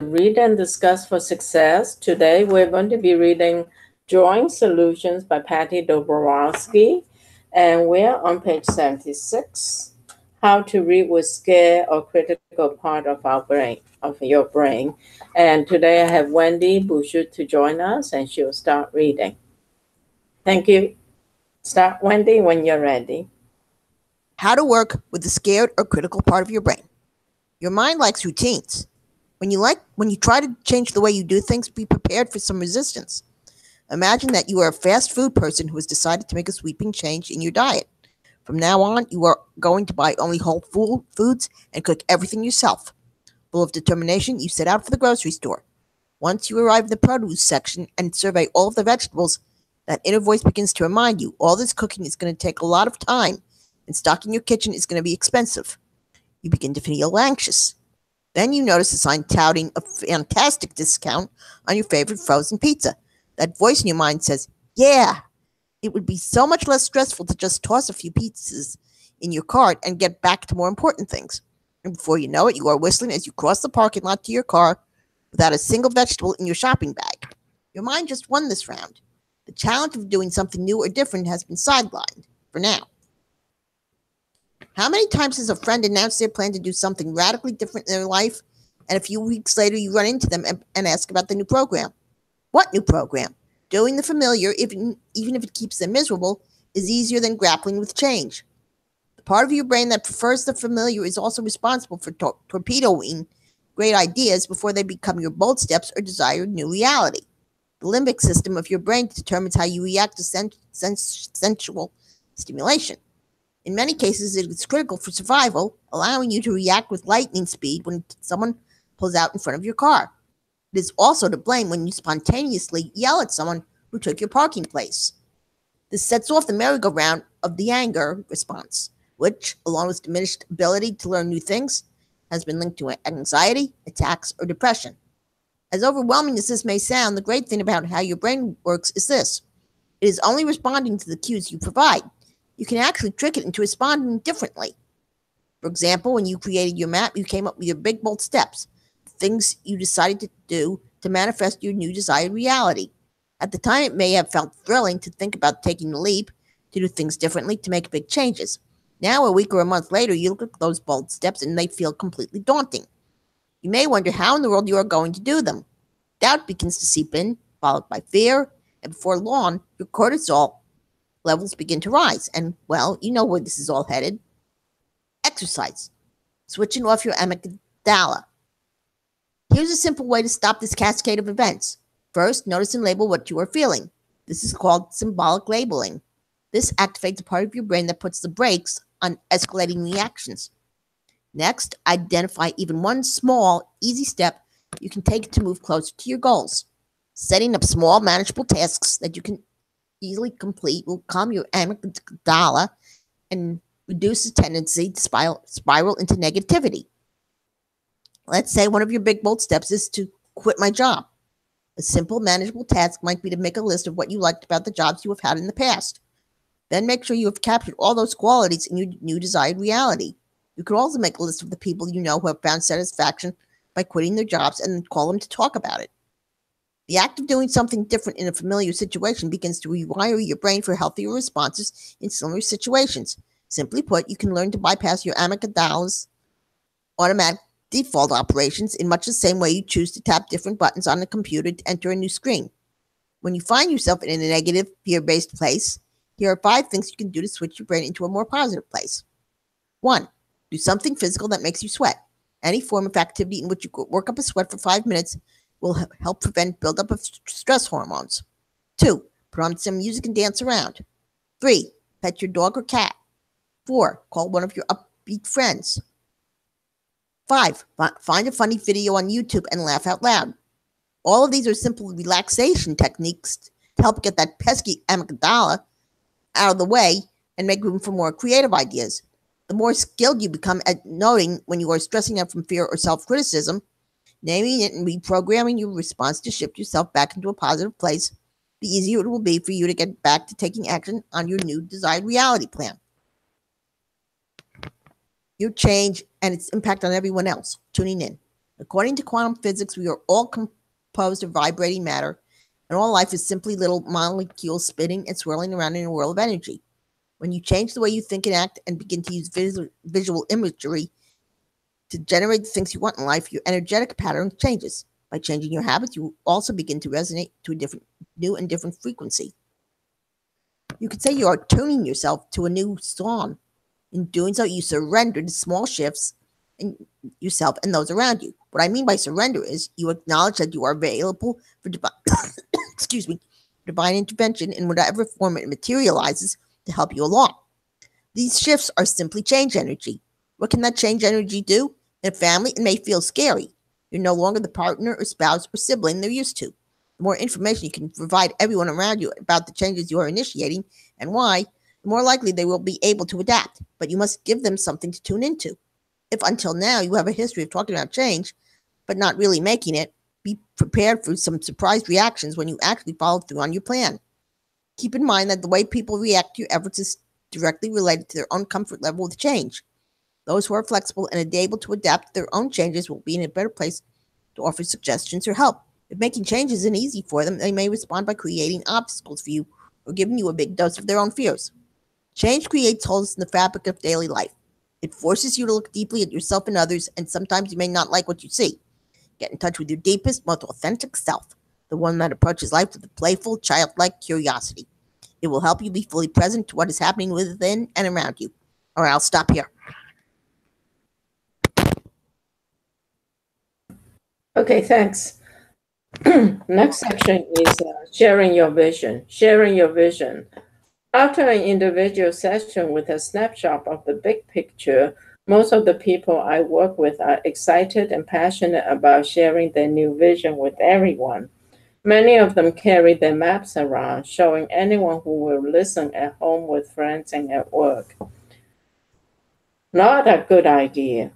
Read and Discuss for Success. Today we're going to be reading Drawing Solutions by Patty Dobrowolski, and we're on page 76. How to read with scare or critical part of our brain, of your brain. And today I have Wendy Boucher to join us, and she'll start reading. Thank you. Start, Wendy, when you're ready. How to work with the scared or critical part of your brain. Your mind likes routines. When you try to change the way you do things, be prepared for some resistance. Imagine that you are a fast food person who has decided to make a sweeping change in your diet. From now on, you are going to buy only whole foods and cook everything yourself. Full of determination, you set out for the grocery store. Once you arrive at the produce section and survey all of the vegetables, that inner voice begins to remind you all this cooking is going to take a lot of time, and stocking your kitchen is going to be expensive. You begin to feel anxious. Then you notice a sign touting a fantastic discount on your favorite frozen pizza. That voice in your mind says, yeah, it would be so much less stressful to just toss a few pizzas in your cart and get back to more important things. And before you know it, you are whistling as you cross the parking lot to your car without a single vegetable in your shopping bag. Your mind just won this round. The challenge of doing something new or different has been sidelined for now. How many times has a friend announced their plan to do something radically different in their life, and a few weeks later you run into them and ask about the new program? What new program? Doing the familiar, even if it keeps them miserable, is easier than grappling with change. The part of your brain that prefers the familiar is also responsible for torpedoing great ideas before they become your bold steps or desired new reality. The limbic system of your brain determines how you react to sensual stimulation. In many cases, it is critical for survival, allowing you to react with lightning speed when someone pulls out in front of your car. It is also to blame when you spontaneously yell at someone who took your parking place. This sets off the merry-go-round of the anger response, which, along with diminished ability to learn new things, has been linked to anxiety, attacks, or depression. As overwhelming as this may sound, the great thing about how your brain works is this. It is only responding to the cues you provide. You can actually trick it into responding differently. For example, when you created your map, you came up with your big, bold steps, things you decided to do to manifest your new desired reality. At the time, it may have felt thrilling to think about taking the leap, to do things differently, to make big changes. Now, a week or a month later, you look at those bold steps and they feel completely daunting. You may wonder how in the world you are going to do them. Doubt begins to seep in, followed by fear, and before long, your cortisol levels begin to rise. And, well, you know where this is all headed. Exercise. Switching off your amygdala. Here's a simple way to stop this cascade of events. First, notice and label what you are feeling. This is called symbolic labeling. This activates a part of your brain that puts the brakes on escalating reactions. Next, identify even one small, easy step you can take to move closer to your goals. Setting up small, manageable tasks that you can easily complete will calm your amygdala and reduce the tendency to spiral into negativity. Let's say one of your big, bold steps is to quit my job. A simple, manageable task might be to make a list of what you liked about the jobs you have had in the past. Then make sure you have captured all those qualities in your new desired reality. You could also make a list of the people you know who have found satisfaction by quitting their jobs and call them to talk about it. The act of doing something different in a familiar situation begins to rewire your brain for healthier responses in similar situations. Simply put, you can learn to bypass your amygdala's automatic default operations in much the same way you choose to tap different buttons on the computer to enter a new screen. When you find yourself in a negative, fear-based place, here are 5 things you can do to switch your brain into a more positive place. 1. Do something physical that makes you sweat. Any form of activity in which you work up a sweat for 5 minutes will help prevent buildup of stress hormones. 2. Put on some music and dance around. 3. Pet your dog or cat. 4. Call one of your upbeat friends. 5. Find a funny video on YouTube and laugh out loud. All of these are simple relaxation techniques to help get that pesky amygdala out of the way and make room for more creative ideas. The more skilled you become at noting when you are stressing out from fear or self-criticism, naming it and reprogramming your response to shift yourself back into a positive place, the easier it will be for you to get back to taking action on your new desired reality plan. Your change and its impact on everyone else. Tuning in. According to quantum physics, we are all composed of vibrating matter, and all life is simply little molecules spinning and swirling around in a whirl of energy. When you change the way you think and act and begin to use visual imagery to generate the things you want in life, your energetic pattern changes. By changing your habits, you also begin to resonate to a new and different frequency. You could say you are tuning yourself to a new song. In doing so, you surrender to small shifts in yourself and those around you. What I mean by surrender is you acknowledge that you are available for divine intervention in whatever form it materializes to help you along. These shifts are simply change energy. What can that change energy do? In a family, it may feel scary. You're no longer the partner or spouse or sibling they're used to. The more information you can provide everyone around you about the changes you are initiating and why, the more likely they will be able to adapt. But you must give them something to tune into. If until now you have a history of talking about change, but not really making it, be prepared for some surprise reactions when you actually follow through on your plan. Keep in mind that the way people react to your efforts is directly related to their own comfort level with change. Those who are flexible and able to adapt to their own changes will be in a better place to offer suggestions or help. If making changes isn't easy for them, they may respond by creating obstacles for you or giving you a big dose of their own fears. Change creates holes in the fabric of daily life. It forces you to look deeply at yourself and others, and sometimes you may not like what you see. Get in touch with your deepest, most authentic self, the one that approaches life with a playful, childlike curiosity. It will help you be fully present to what is happening within and around you. All right, I'll stop here. Okay, thanks. Next section is sharing your vision. Sharing your vision. After an individual session with a snapshot of the big picture, most of the people I work with are excited and passionate about sharing their new vision with everyone. Many of them carry their maps around, showing anyone who will listen at home with friends and at work. Not a good idea.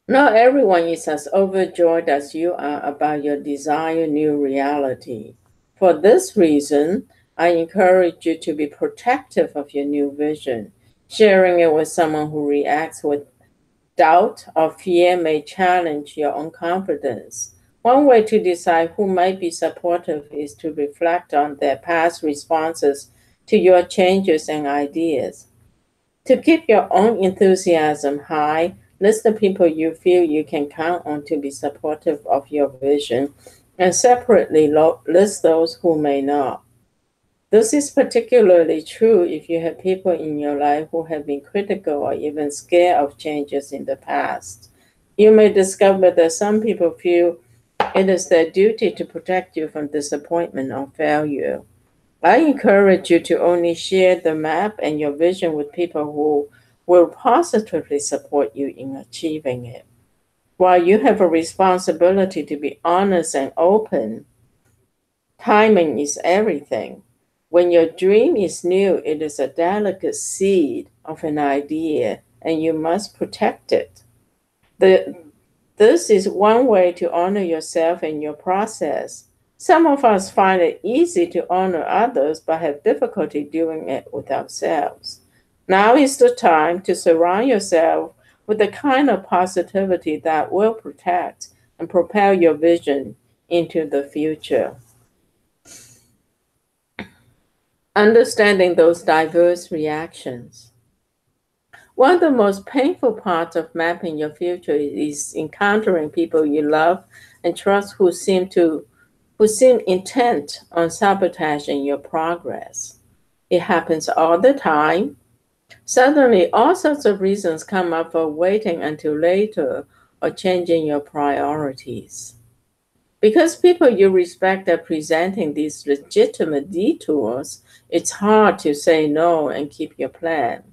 Not everyone is as overjoyed as you are about your desired new reality. For this reason, I encourage you to be protective of your new vision. Sharing it with someone who reacts with doubt or fear may challenge your own confidence. One way to decide who might be supportive is to reflect on their past responses to your changes and ideas. To keep your own enthusiasm high, list the people you feel you can count on to be supportive of your vision, and separately list those who may not. This is particularly true if you have people in your life who have been critical or even scared of changes in the past. You may discover that some people feel it is their duty to protect you from disappointment or failure. I encourage you to only share the map and your vision with people who will positively support you in achieving it. While you have a responsibility to be honest and open, timing is everything. When your dream is new, it is a delicate seed of an idea, and you must protect it. This is one way to honor yourself and your process. Some of us find it easy to honor others but have difficulty doing it with ourselves. Now is the time to surround yourself with the kind of positivity that will protect and propel your vision into the future. Understanding those diverse reactions. One of the most painful parts of mapping your future is encountering people you love and trust who seem intent on sabotaging your progress. It happens all the time. Suddenly, all sorts of reasons come up for waiting until later or changing your priorities. Because people you respect are presenting these legitimate detours, it's hard to say no and keep your plan.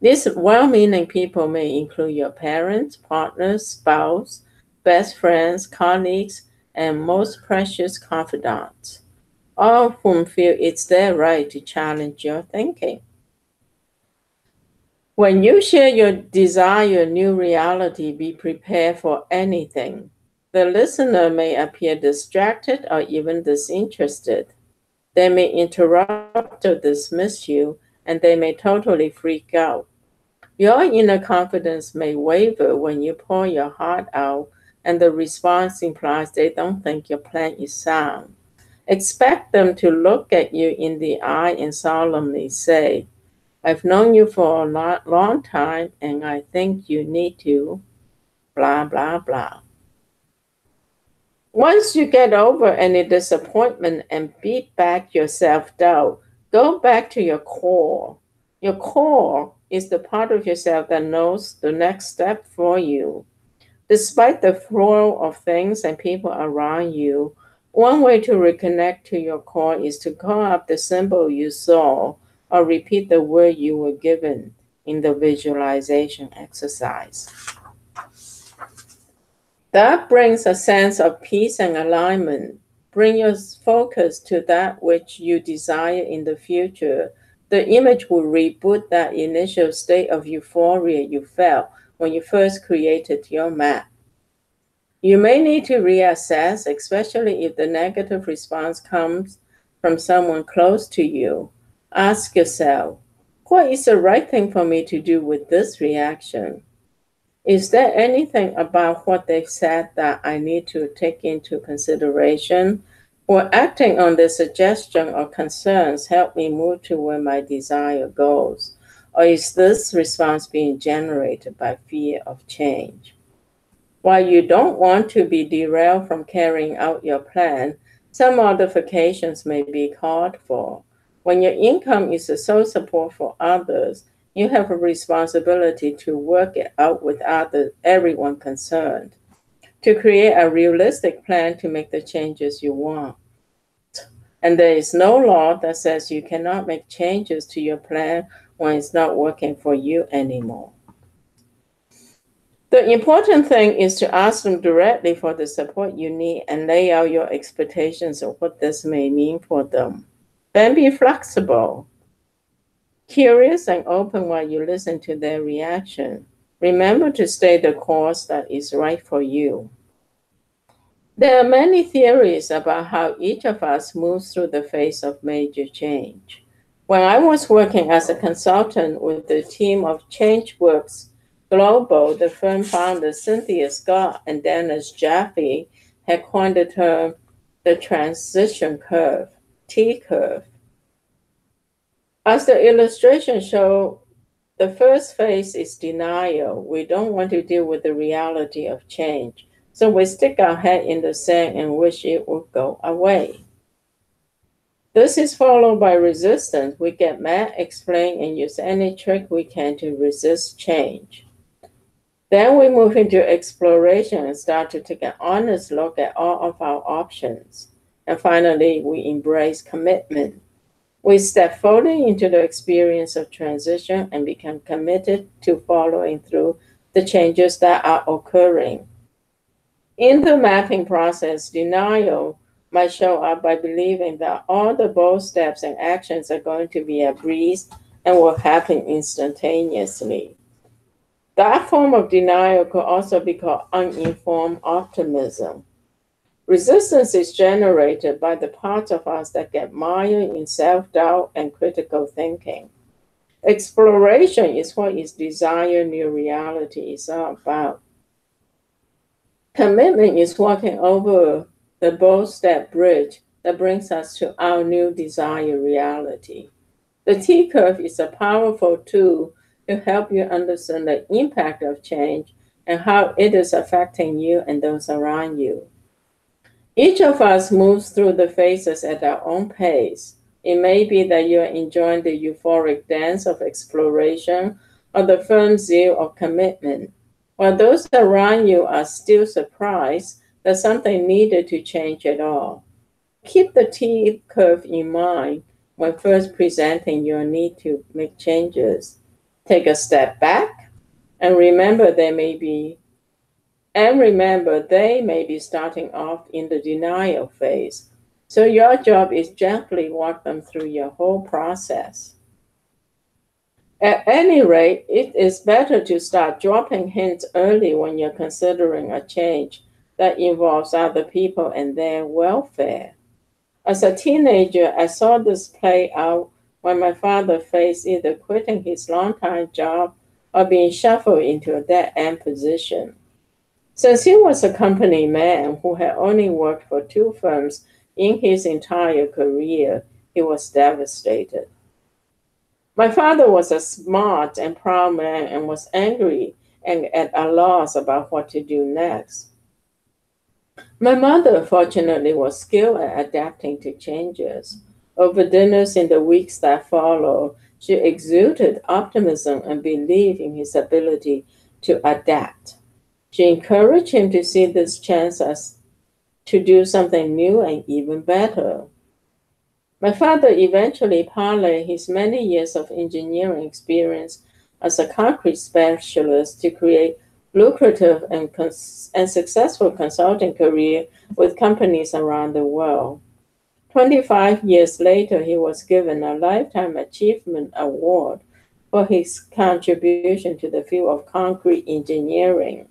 These well meaning people may include your parents, partners, spouse, best friends, colleagues, and most precious confidants, all of whom feel it's their right to challenge your thinking. When you share your desired new reality, be prepared for anything. The listener may appear distracted or even disinterested. They may interrupt or dismiss you, and they may totally freak out. Your inner confidence may waver when you pour your heart out and the response implies they don't think your plan is sound. Expect them to look at you in the eye and solemnly say, I've known you for a long time and I think you need to, blah, blah, blah. Once you get over any disappointment and beat back your self doubt, go back to your core. Your core is the part of yourself that knows the next step for you. Despite the flow of things and people around you, one way to reconnect to your core is to call up the symbol you saw or repeat the word you were given in the visualization exercise. That brings a sense of peace and alignment. Bring your focus to that which you desire in the future. The image will reboot that initial state of euphoria you felt when you first created your map. You may need to reassess, especially if the negative response comes from someone close to you. Ask yourself, what is the right thing for me to do with this reaction? Is there anything about what they've said that I need to take into consideration? Will acting on the suggestion or concerns help me move to where my desire goes? Or is this response being generated by fear of change? While you don't want to be derailed from carrying out your plan, some modifications may be called for. When your income is a sole support for others, you have a responsibility to work it out with everyone concerned, to create a realistic plan to make the changes you want. And there is no law that says you cannot make changes to your plan when it's not working for you anymore. The important thing is to ask them directly for the support you need and lay out your expectations of what this may mean for them. Then be flexible, curious, and open while you listen to their reaction. Remember to stay the course that is right for you. There are many theories about how each of us moves through the phase of major change. When I was working as a consultant with the team of ChangeWorks Global, the firm founders Cynthia Scott and Dennis Jaffe had coined the term the transition curve, T curve. As the illustration showed, the first phase is denial. We don't want to deal with the reality of change, so we stick our head in the sand and wish it would go away. This is followed by resistance. We get mad, explain, and use any trick we can to resist change. Then we move into exploration and start to take an honest look at all of our options. And finally, we embrace commitment. We step fully into the experience of transition and become committed to following through the changes that are occurring. In the mapping process, denial might show up by believing that all the bold steps and actions are going to be a breeze and will happen instantaneously. That form of denial could also be called uninformed optimism. Resistance is generated by the parts of us that get mired in self-doubt and critical thinking. Exploration is what is desired new reality is all about. Commitment is walking over the bold step bridge that brings us to our new desired reality. The T curve is a powerful tool to help you understand the impact of change and how it is affecting you and those around you. Each of us moves through the phases at our own pace. It may be that you're enjoying the euphoric dance of exploration or the firm zeal of commitment, while those around you are still surprised that something needed to change at all. Keep the T curve in mind when first presenting your need to make changes. Take a step back and remember they may be starting off in the denial phase. So your job is gently walk them through your whole process. At any rate, it is better to start dropping hints early when you're considering a change that involves other people and their welfare. As a teenager, I saw this play out when my father faced either quitting his longtime job or being shuffled into a dead-end position. Since he was a company man who had only worked for two firms in his entire career, he was devastated. My father was a smart and proud man and was angry and at a loss about what to do next. My mother, fortunately, was skilled at adapting to changes. Over dinners in the weeks that followed, she exuded optimism and belief in his ability to adapt. She encouraged him to see this chance as to do something new and even better. My father eventually parlayed his many years of engineering experience as a concrete specialist to create lucrative and successful consulting career with companies around the world. 25 years later, he was given a Lifetime Achievement Award for his contribution to the field of concrete engineering.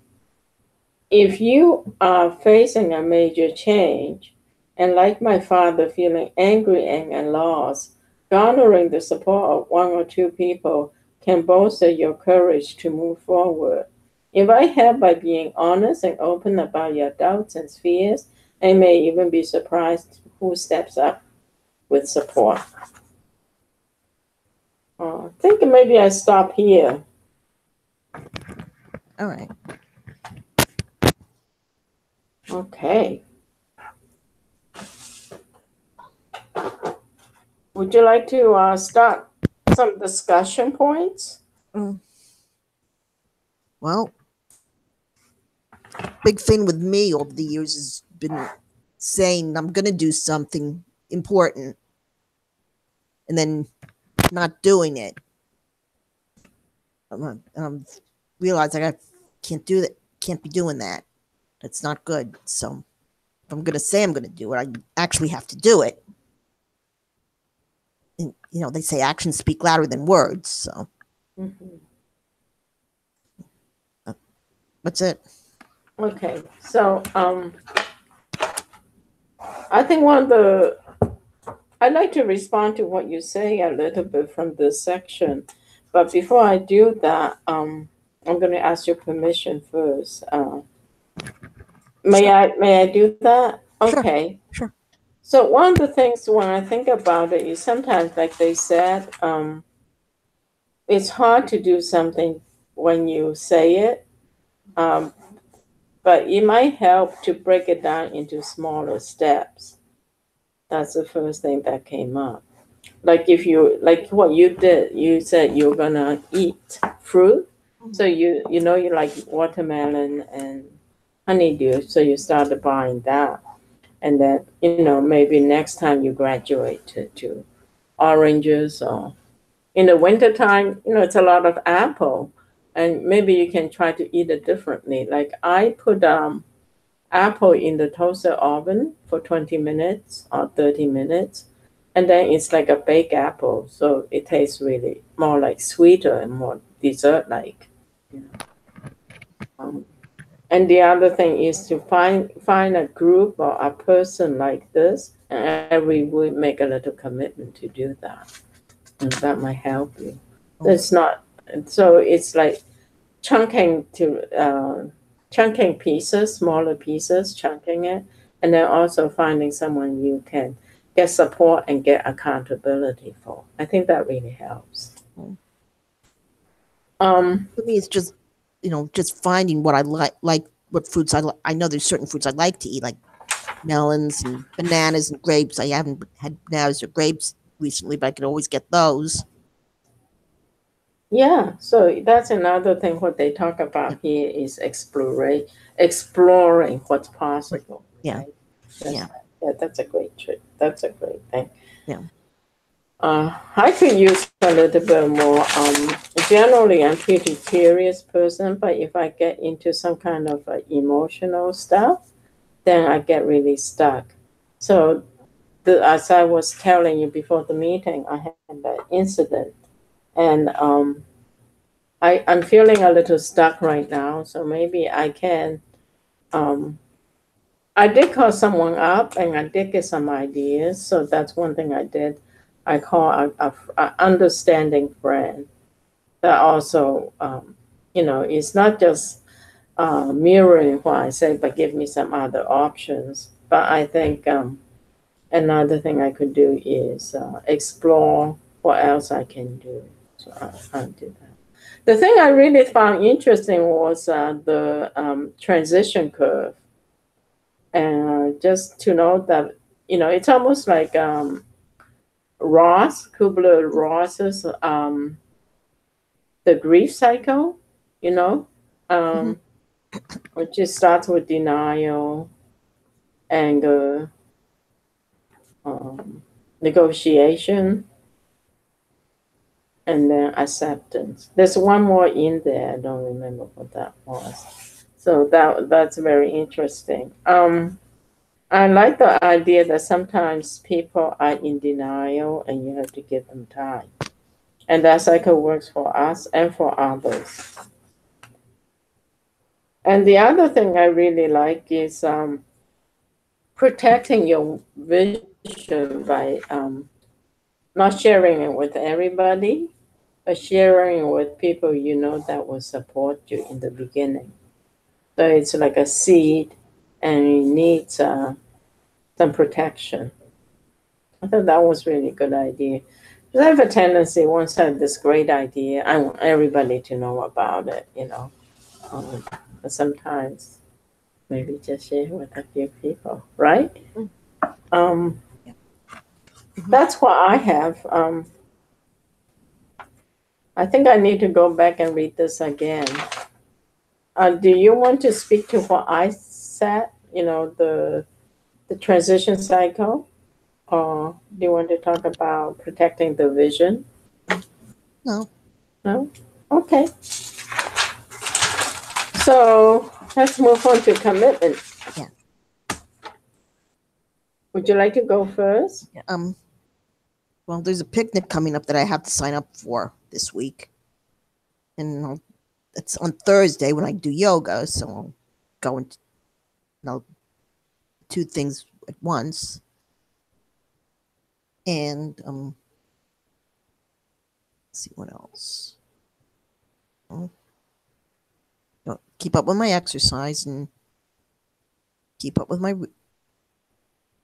If you are facing a major change, and like my father, feeling angry and lost, garnering the support of one or two people can bolster your courage to move forward. Invite help by being honest and open about your doubts and fears, and may even be surprised who steps up with support. I think maybe I stop here. All right. Okay. Would you like to start some discussion points? Well, big thing with me over the years has been saying I'm going to do something important and then not doing it. I'm realizing I can't do that. Can't be doing that. That's not good. So if I'm going to say I'm going to do it, I actually have to do it. And, they say actions speak louder than words. So that's it. Okay, so I think I'd like to respond to what you say a little bit from this section, but before I do that, I'm going to ask your permission first. May I do that? Okay. Sure. So one of the things when I think about it is sometimes, like they said, it's hard to do something when you say it, but it might help to break it down into smaller steps. That's the first thing that came up. Like if you like what you did, you said you're gonna eat fruit. So you like watermelon and honeydew, so you started buying that. And then, maybe next time you graduate to oranges, or in the wintertime, it's a lot of apple. And maybe you can try to eat it differently. Like I put apple in the toaster oven for 20 minutes or 30 minutes. And then it's like a baked apple. So it tastes really more like sweeter and more dessert like. Um, and the other thing is to find a group or a person like this, and every week make a little commitment to do that. And that might help you. It's not so it's like chunking chunking pieces, smaller pieces, chunking it, and then also finding someone you can get support and get accountability for. I think that really helps. For me, it's just just finding what I like what fruits I like. I know there's certain fruits I like to eat, like melons and bananas and grapes. I haven't had bananas or grapes recently, but I can always get those. Yeah, so that's another thing. What they talk about here is exploring what's possible. Yeah. Right? That's a great trick. That's a great thing. Yeah. I could use a little bit more. Generally, I'm pretty curious person, but if I get into some kind of emotional stuff, then I get really stuck. So, as I was telling you before the meeting, I had that incident, and I'm feeling a little stuck right now. So maybe I can. I did call someone up, and I did get some ideas. So that's one thing I did. I call a understanding friend that also, it's not just mirroring what I say, but give me some other options. But I think another thing I could do is explore what else I can do. So I'll do that. The thing I really found interesting was the transition curve. And just to know that, it's almost like Kubler-Ross's the grief cycle, you know, Mm-hmm. um, which just starts with denial, anger, um, negotiation, and then acceptance. There's one more in there. I don't remember what that was. So that's very interesting. I like the idea that sometimes people are in denial and you have to give them time. And that cycle works for us and for others. And the other thing I really like is protecting your vision by not sharing it with everybody, but sharing it with people that will support you in the beginning. So it's like a seed and it needs some protection. I thought that was really good idea. Because I have a tendency, once I have this great idea, I want everybody to know about it. But sometimes maybe just share with a few people, right? Um, Yeah. Mm-hmm. that's what I have. I think I need to go back and read this again. Do you want to speak to what I said? The transition cycle, or do you want to talk about protecting the vision? No. No. Okay. So let's move on to commitment. Yeah. Would you like to go first? Well, there's a picnic coming up that I have to sign up for this week, and it's on Thursday when I do yoga. So I'll go into two things at once, and let's see what else. Keep up with my exercise and keep up with my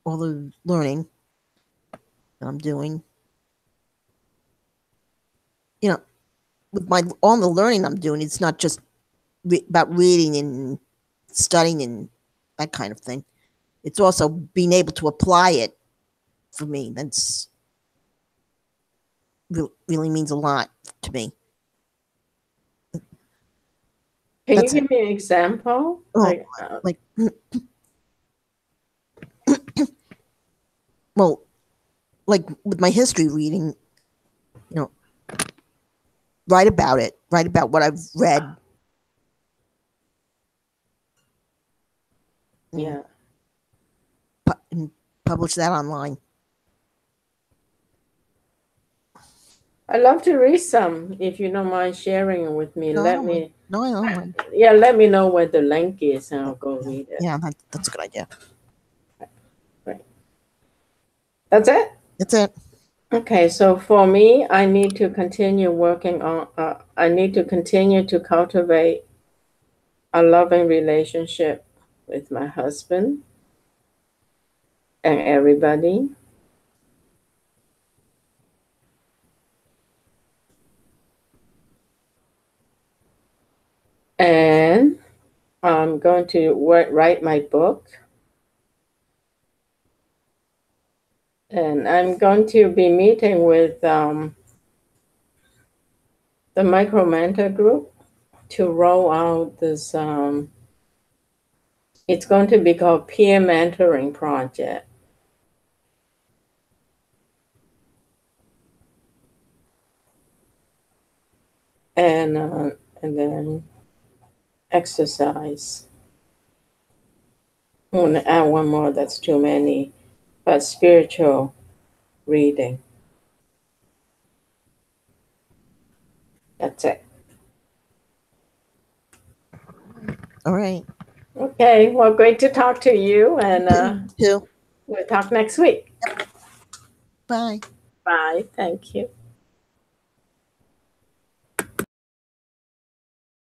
all the learning that I'm doing. With all the learning I'm doing, it's not just about reading and studying and that kind of thing. It's also being able to apply it for me. That's really means a lot to me. Can That's you give me an example? like well, like with my history reading, write about it. Write about what I've read. Yeah. And publish that online. I'd love to read some. If you don't mind sharing it with me, No, let me. No, I don't mind. Yeah, let me know where the link is, and I'll go read it. Yeah, that's a good idea. Right. That's it. That's it. Okay, so for me, I need to continue working on. I need to continue to cultivate a loving relationship with my husband and everybody. And I'm going to write my book. And I'm going to be meeting with the micro mentor group to roll out this. It's going to be called Peer Mentoring Project. And then exercise. I want to add one more. That's too many. But spiritual reading. That's it. All right. Okay. Well, great to talk to you, and Too. we'll talk next week. Bye. Bye. Thank you.